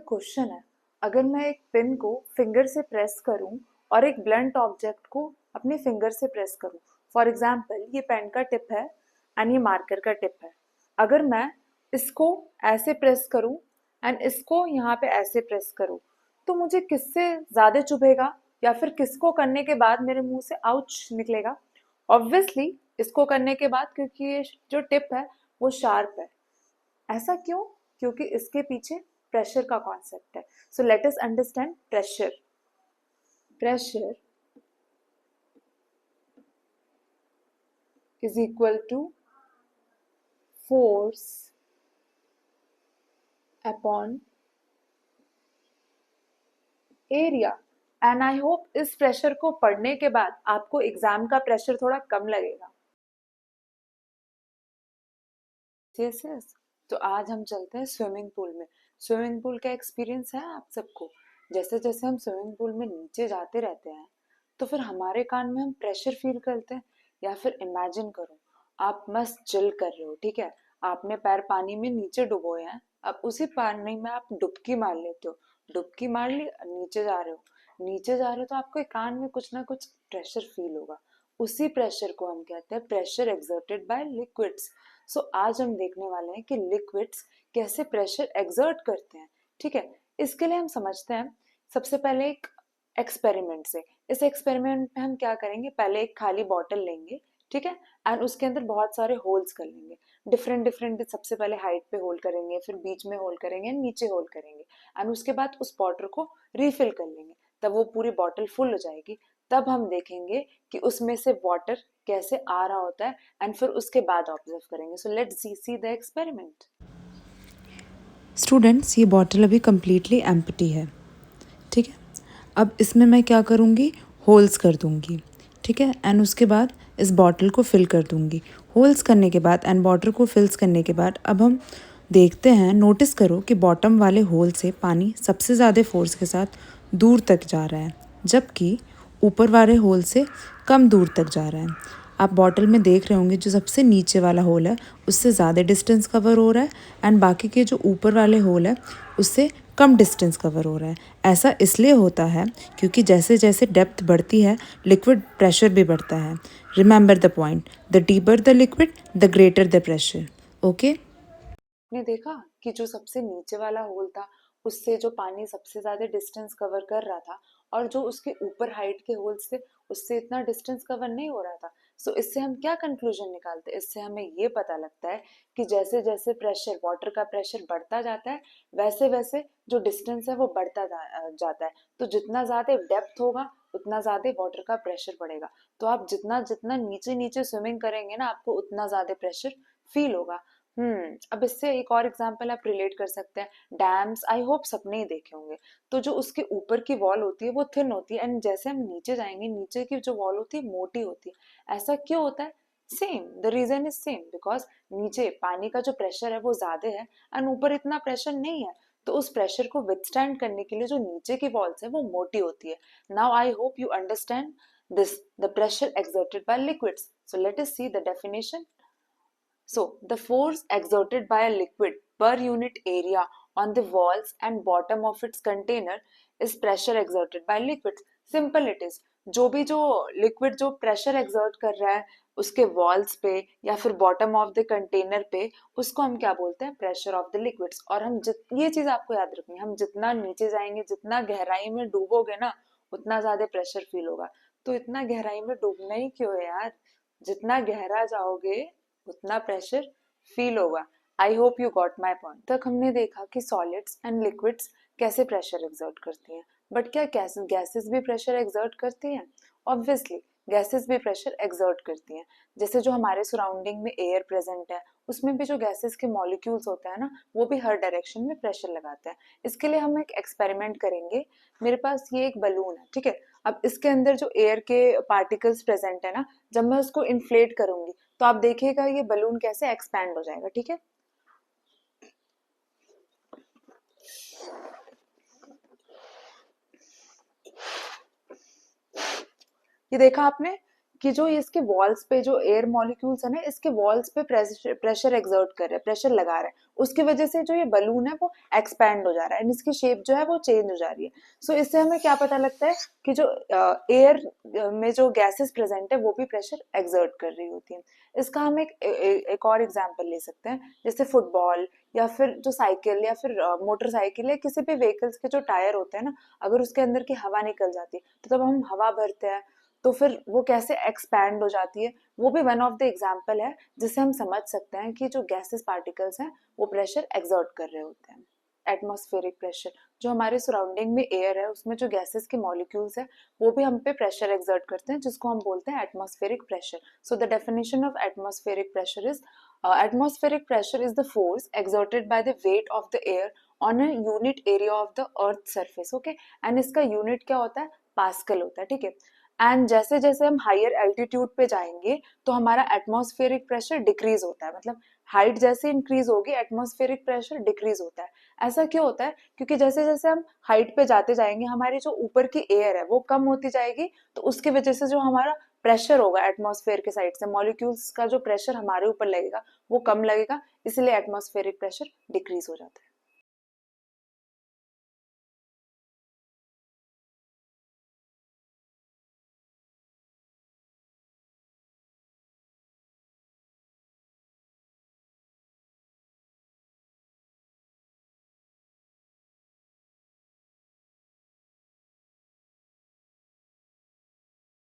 Question है, अगर मैं एक पिन को फिंगर से प्रेस करूं और एक ब्लंट ऑब्जेक्ट को अपने फिंगर से प्रेस करूं, फॉर एग्जाम्पल ये पेन का टिप है एंड ये मार्कर का टिप है। अगर मैं इसको ऐसे प्रेस करूं एंड इसको यहाँ पे ऐसे प्रेस करूं, तो मुझे किससे ज्यादा चुभेगा या फिर किसको करने के बाद मेरे मुंह से आउच निकलेगा? ऑब्वियसली इसको करने के बाद, क्योंकि ये जो टिप है वो शार्प है। ऐसा क्यों? क्योंकि इसके पीछे प्रेशर का कॉन्सेप्ट है। So let us understand pressure. Pressure is equal to force upon area. And I hope इस प्रेशर को पढ़ने के बाद आपको एग्जाम का प्रेशर थोड़ा कम लगेगा। Yes yes. तो आज हम चलते हैं स्विमिंग पूल में। स्विमिंग पूल का एक्सपीरियंस है आप सबको? जैसे जैसे हम स्विमिंग पूल में नीचे जाते रहते हैं तो फिर हमारे कान में हम प्रेशर फील करते हैं। या फिर इमेजिन करो, आप मस्त चिल कर रहे हो, ठीक है, आपने पैर पानी में नीचे डुबोए हैं, अब उसी पानी में आप डुबकी मार लेते हो, डुबकी मार ली, नीचे जा रहे हो, नीचे जा रहे हो तो आपको कान में कुछ ना कुछ प्रेशर फील होगा। उसी प्रेशर को हम कहते हैं प्रेशर एक्सर्टेड बाय लिक्विड्स। सो आज हम देखने वाले हैं कि लिक्विड्स कैसे प्रेशर एक्सर्ट करते हैं। ठीक है, इसके लिए हम समझते हैं सबसे पहले एक एक्सपेरिमेंट से। इस एक्सपेरिमेंट में हम क्या करेंगे, पहले एक खाली बॉटल लेंगे, ठीक है, एंड उसके अंदर बहुत सारे होल्स कर लेंगे, डिफरेंट डिफरेंट। सबसे पहले हाइट पे होल करेंगे, फिर बीच में होल करेंगे, नीचे होल करेंगे, एंड उसके बाद उस बॉटल को रिफिल कर लेंगे। तब वो पूरी बॉटल फुल हो जाएगी। तब हम देखेंगे कि उसमें से वाटर कैसे आ रहा होता है, एंड फिर उसके बाद ऑब्जर्व करेंगे। So let's see the experiment. Students, ये बॉटल अभी कम्प्लीटली एम्प्टी है, ठीक है। अब इसमें मैं क्या करूँगी, होल्स कर दूँगी, ठीक है, एंड उसके बाद इस बॉटल को फिल कर दूँगी। होल्स करने के बाद एंड बॉटल को फिल्स करने के बाद अब हम देखते हैं, नोटिस करो कि बॉटम वाले होल से पानी सबसे ज़्यादा फोर्स के साथ दूर तक जा रहा है, जबकि ऊपर वाले होल से कम दूर तक जा रहा है। आप बॉटल में देख रहे होंगे जो सबसे नीचे वाला होल है उससे ज़्यादा डिस्टेंस कवर हो रहा है एंड बाकी के जो ऊपर वाले होल है उससे कम डिस्टेंस कवर हो रहा है। ऐसा इसलिए होता है क्योंकि जैसे जैसे डेप्थ बढ़ती है लिक्विड प्रेशर भी बढ़ता है। Remember the point, the deeper the liquid the greater the pressure. Okay. आपने देखा कि जो सबसे नीचे वाला होल था उससे जो पानी सबसे ज्यादा डिस्टेंस कवर कर रहा था, और जो उसके ऊपर हाइट के होल्स थे उससे इतना डिस्टेंस कवर नहीं हो रहा था। सो इससे हम क्या कंक्लूजन निकालते हैं? इससे हमें ये पता लगता है कि जैसे जैसे प्रेशर, वाटर का प्रेशर बढ़ता जाता है, वैसे वैसे जो डिस्टेंस है वो बढ़ता जाता है। तो जितना ज्यादा डेप्थ होगा उतना ज्यादा वाटर का प्रेशर बढ़ेगा। तो आप जितना जितना नीचे नीचे स्विमिंग करेंगे ना, आपको उतना ज्यादा प्रेशर फील होगा। अब इससे एक और एग्जांपल आप रिलेट कर सकते हैं। डैम्स आई होप सबने ही देखे होंगे। तो जो उसके ऊपर की वॉल होती है वो थिन होती है, एंड जैसे हम नीचे जाएंगे नीचे की जो वॉल होती है मोटी होती है। ऐसा क्यों होता है? Same, the reason is same, because नीचे पानी का जो प्रेशर है वो ज्यादा है एंड ऊपर इतना प्रेशर नहीं है। तो उस प्रेशर को विथस्टैंड करने के लिए जो नीचे की वॉल्स है वो मोटी होती है। Now I hope you understand this, the pressure exerted by liquids. So let us see the definition. So, the force exerted by a liquid per unit area on the walls and bottom of its container is pressure exerted by liquids. Simple it is. जो liquid जो pressure exert कर रहा है उसके walls पे या फिर bottom of the container पे, उसको हम क्या बोलते हैं? Pressure of the liquids. और हम ये चीज आपको याद रखनी है, हम जितना नीचे जाएंगे, जितना गहराई में डूबोगे ना, उतना ज्यादा प्रेशर फील होगा। तो इतना गहराई में डूबना ही क्यों है यार? जितना गहरा जाओगे उतना प्रेशर फील होगा। I hope you got my point. तक हमने देखा कि सॉलिड्स एंड लिक्विड्स कैसे प्रेशर एक्सर्ट करती हैं, बट क्या गैसेस भी प्रेशर एक्सर्ट करती हैं? ऑब्वियसली गैसेस भी प्रेशर एक्सर्ट करती हैं। जैसे जो हमारे सराउंडिंग में एयर प्रेजेंट है उसमें भी जो गैसेस के मॉलिक्यूल्स होते हैं ना, वो भी हर डायरेक्शन में प्रेशर लगाते हैं। इसके लिए हम एक एक्सपेरिमेंट करेंगे। मेरे पास ये एक बलून है, ठीक है। अब इसके अंदर जो एयर के पार्टिकल्स प्रेजेंट है ना, जब मैं उसको इन्फ्लेट करूंगी तो आप देखिएगा ये बलून कैसे एक्सपैंड हो जाएगा, ठीक है। ये देखा आपने कि जो इसके वॉल्स पे जो एयर मॉलिक्यूल्स है ना, इसके वॉल्स पे प्रेशर एक्सर्ट कर रहे हैं, प्रेशर लगा रहे हैं, उसकी वजह से जो ये बलून है वो एक्सपैंड हो जा रहा है एंड इसकी शेप जो है वो चेंज हो जा रही है। सो इससे हमें क्या पता लगता है कि जो एयर में जो गैसेस प्रेजेंट है वो भी प्रेशर एक्सर्ट कर रही होती है। इसका हम एक और एग्जाम्पल ले सकते हैं, जैसे फुटबॉल या फिर जो साइकिल या फिर मोटरसाइकिल या किसी भी व्हीकल्स के जो टायर होते हैं ना, अगर उसके अंदर की हवा निकल जाती है तो तब हम हवा भरते हैं, तो फिर वो कैसे एक्सपैंड हो जाती है, वो भी वन ऑफ द एग्जाम्पल है जिससे हम समझ सकते हैं कि जो गैसेस पार्टिकल्स हैं वो प्रेशर एक्सर्ट कर रहे होते हैं। एटमॉस्फेरिक प्रेशर, जो हमारे सराउंडिंग में एयर है उसमें जो गैसेस के मॉलिक्यूल्स है वो भी हम पे प्रेशर एक्सर्ट करते हैं, जिसको हम बोलते हैं atmospheric pressure. So the definition of atmospheric pressure is atmospheric pressure is the force exerted by the weight of the air on a unit area of the earth surface, okay? And इसका unit क्या होता है, pascal होता है, ठीक है। And जैसे जैसे हम हायर एल्टीट्यूड पे जाएंगे तो हमारा एटमॉस्फेरिक प्रेशर डिक्रीज होता है, मतलब हाइट जैसे इंक्रीज होगी एटमॉस्फेरिक प्रेशर डिक्रीज होता है। ऐसा क्यों होता है, क्योंकि जैसे जैसे हम हाइट पे जाते जाएंगे हमारी जो ऊपर की एयर है वो कम होती जाएगी, तो उसकी वजह से जो हमारा प्रेशर होगा एटमॉस्फेयर के साइड से, मॉलिक्यूल्स का जो प्रेशर हमारे ऊपर लगेगा वो कम लगेगा, इसलिए एटमॉस्फेरिक प्रेशर डिक्रीज हो जाता है।